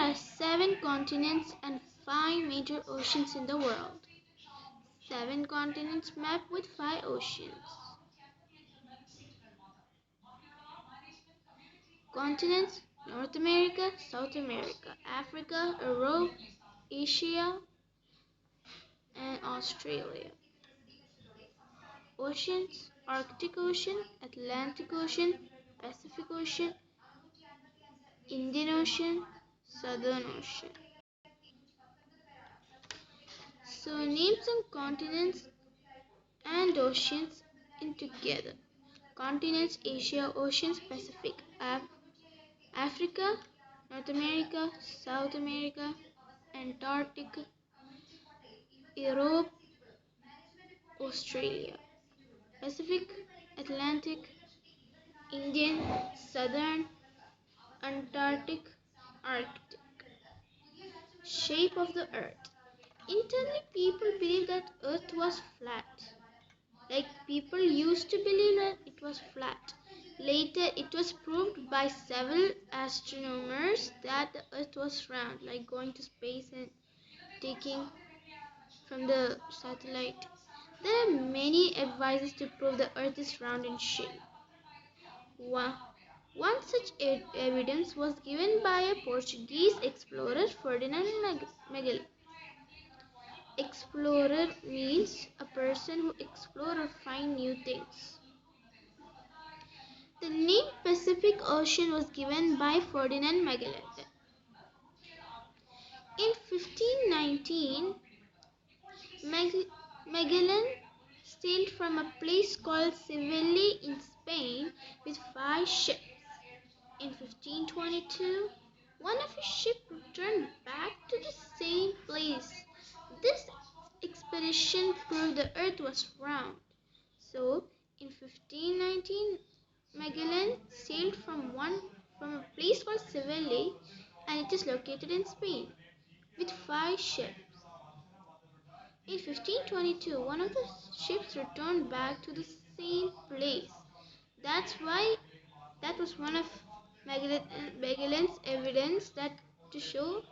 are 7 continents and 5 major oceans in the world. 7 continents mapped with 5 oceans. Continents: North America, South America, Africa, Europe, Asia, and Australia. Oceans: Arctic Ocean, Atlantic Ocean, Pacific Ocean, Indian Ocean, Southern Ocean. So name some continents and oceans in together. Continents: Asia, Oceans, Pacific, Africa, North America, South America, Antarctica, Europe, Australia. Pacific, Atlantic, Indian, Southern, Antarctic, Arctic. Shape of the Earth. Internally, people believe that Earth was flat. Like people used to believe that it was flat. Later, it was proved by several astronomers that the Earth was round, like going to space and taking from the satellite. There are many advices to prove the Earth is round in shape. One such evidence was given by a Portuguese explorer, Ferdinand Magellan. Explorer means a person who explore or find new things. The name Pacific Ocean was given by Ferdinand Magellan. In 1519, Magellan sailed from a place called Seville in Spain with 5 ships. In 1522, one of his ships returned back to the same place. This expedition proved the earth was round. So, in 1519, Magellan sailed from a place called Seville, and it is located in Spain, with 5 ships. In 1522, one of the ships returned back to the same place. That was one of Magellan's evidence that to show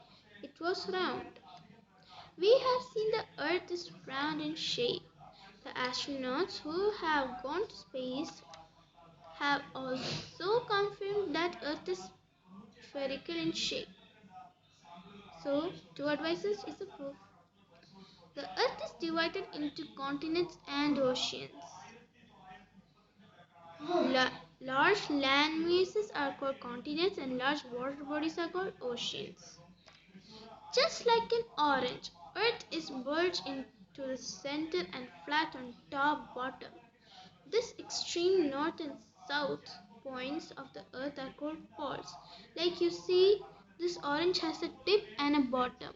it was round. We have seen the Earth is round in shape. The astronauts who have gone to space have also confirmed that Earth is spherical in shape. So, two advices is a proof. The Earth is divided into continents and oceans. Large land masses are called continents and large water bodies are called oceans. Just like an orange, Earth is bulged into the center and flat on top bottom. This extreme north and south points of the Earth are called poles. Like you see, this orange has a tip and a bottom,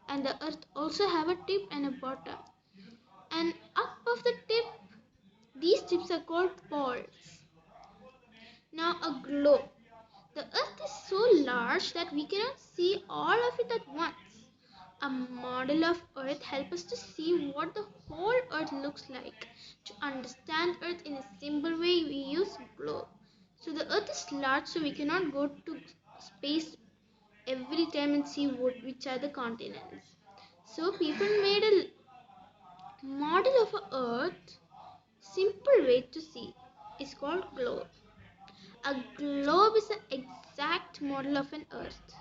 and the Earth also have a tip and a bottom. And up of the tip, these tips are called poles. Now a globe. The Earth is so large that we cannot see all of it at once. A model of Earth helps us to see what the whole Earth looks like. To understand Earth in a simple way, we use globe. So the Earth is large, so we cannot go to space every time and see which are the continents. So people made a model of a Earth. Simple way to see is called globe. A globe is the exact model of an Earth.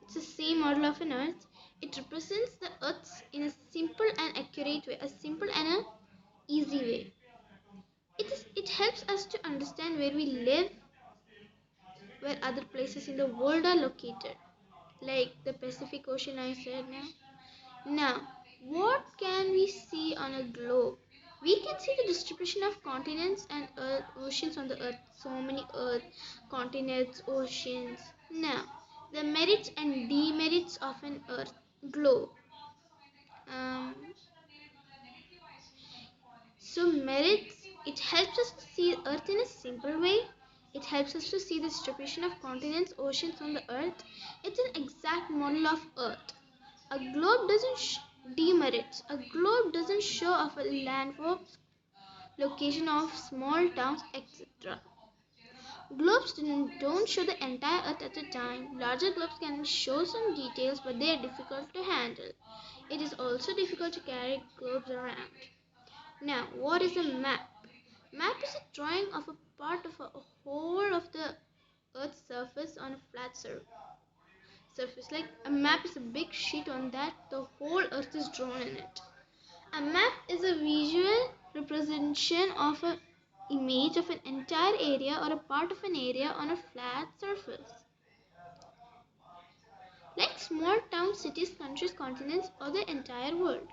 It's the same model of an Earth. It represents the Earth in a simple and accurate way, a simple and a easy way. It helps us to understand where we live, where other places in the world are located, like the Pacific Ocean I said now. Now, what can we see on a globe? We can see the distribution of continents and oceans on the earth. So many earth, continents, oceans. Now, the merits and demerits of an earth globe. Um, Merits, it helps us to see earth in a simple way. It helps us to see the distribution of continents, oceans on the earth. It's an exact model of earth. A globe doesn't demerits. A globe doesn't show off a landforms, location of small towns, etc. Globes don't show the entire Earth at a time. Larger globes can show some details, but they are difficult to handle. It is also difficult to carry globes around. Now, what is a map? Map is a drawing of a part of a whole of the Earth's surface on a flat surface. Like a map is a big sheet on that the whole Earth is drawn in it. A map is a visual representation of an image of an entire area or a part of an area on a flat surface. Like small towns, cities, countries, continents, or the entire world.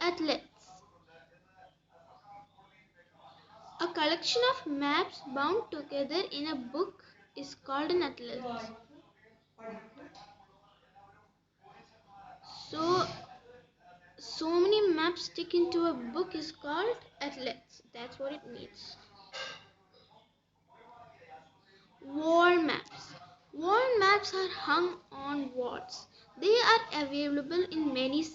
Atlas. A collection of maps bound together in a book is called an atlas. So, so many maps stick into a book is called atlas. That's what it means. Wall maps. Wall maps are hung on walls. They are available in many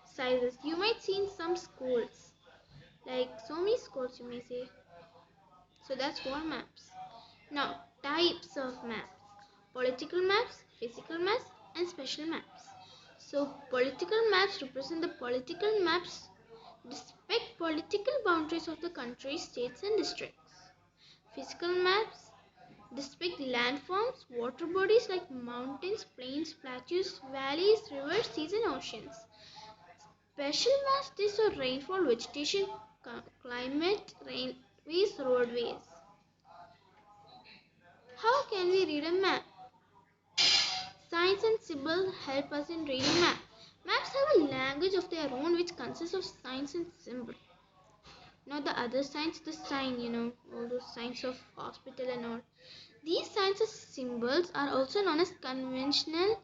sizes. You might see in some schools. Like so many schools, you may say. So that's wall maps. Now, types of maps: political maps, physical maps, and special maps. So, political maps represent the political maps depict political boundaries of the country, states, and districts. Physical maps depict landforms, water bodies like mountains, plains, plateaus, valleys, rivers, seas, and oceans. Special maps show rainfall, vegetation, climate, railways, roadways. How can we read a map? Signs and symbols help us in reading maps. Maps have a language of their own which consists of signs and symbols. Not the other signs, the sign, all those signs of hospital and all. These signs and symbols are also known as conventional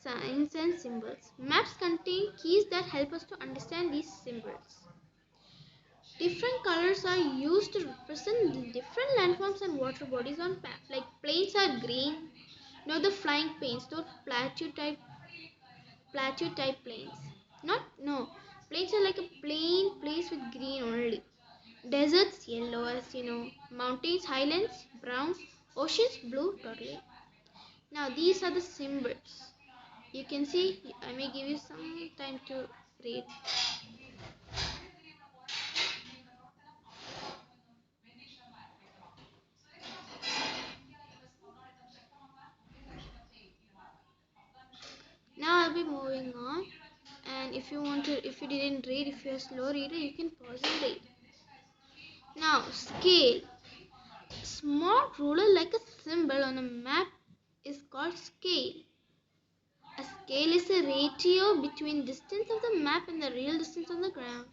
signs and symbols. Maps contain keys that help us to understand these symbols. Different colors are used to represent different landforms and water bodies on map. Like plains are green. Now the flying plains, those plateau type plains. Not no. Plains are like a plain place with green only. Deserts yellow, as you know. Mountains, highlands brown. Oceans blue totally. Now these are the symbols. You can see. I may give you some time to read. Now I'll be moving on. And if you didn't read, if you're a slow reader, you can pause and read. Now, scale. Small ruler like a symbol on a map is called scale. A scale is a ratio between distance of the map and the real distance on the ground.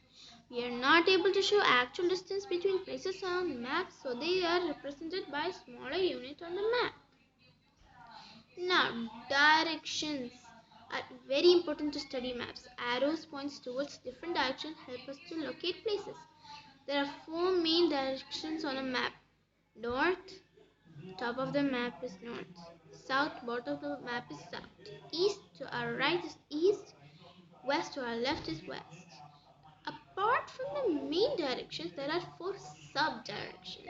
We are not able to show actual distance between places on maps, so they are represented by a smaller unit on the map. Now, directions are very important to study maps. Arrows points towards different directions help us to locate places. There are four main directions on a map. North, top of the map is north. South, bottom of the map is south. East to our right is east. West to our left is west. Apart from the main directions, there are four sub-directions.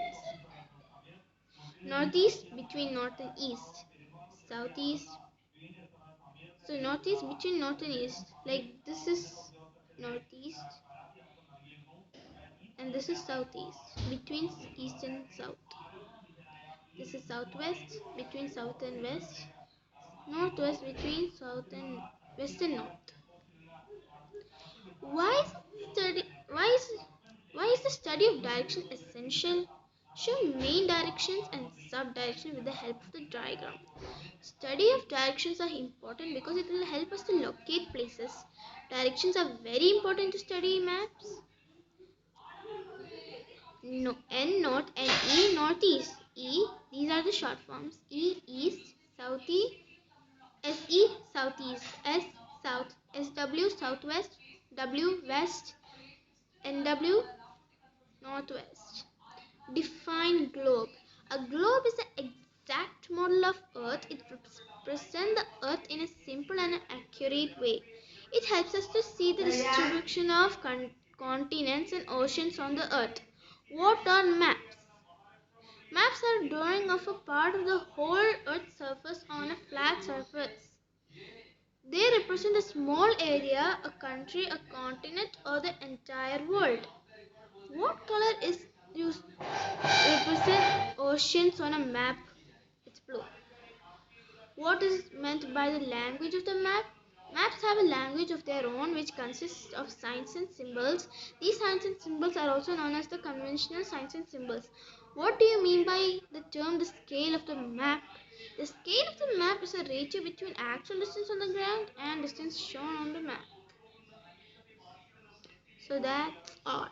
Northeast between north and east. Southeast. So northeast between north and east. Like this is northeast and this is southeast. Between east and south. This is southwest between south and west. Northwest between south and west and north. Why is study why is the study of direction essential? Show main directions and sub-directions with the help of the diagram. Study of directions are important because it will help us to locate places. Directions are very important to study maps. No, N north and E northeast. E, these are the short forms. E east, southeast, SE southeast, S south, SW southwest, W west, NW northwest. Define globe. A globe is the exact model of Earth. It represents the Earth in a simple and accurate way. It helps us to see the distribution of continents and oceans on the Earth. What are maps? Maps are drawing of a part of the whole Earth's surface on a flat surface. They represent a small area, a country, a continent, or the entire world. What color is used to represent oceans on a map? It's blue. What is meant by the language of the map? Maps have a language of their own which consists of signs and symbols. These signs and symbols are also known as the conventional signs and symbols. What do you mean by the term the scale of the map? The scale of the map is a ratio between actual distance on the ground and distance shown on the map. So that's all.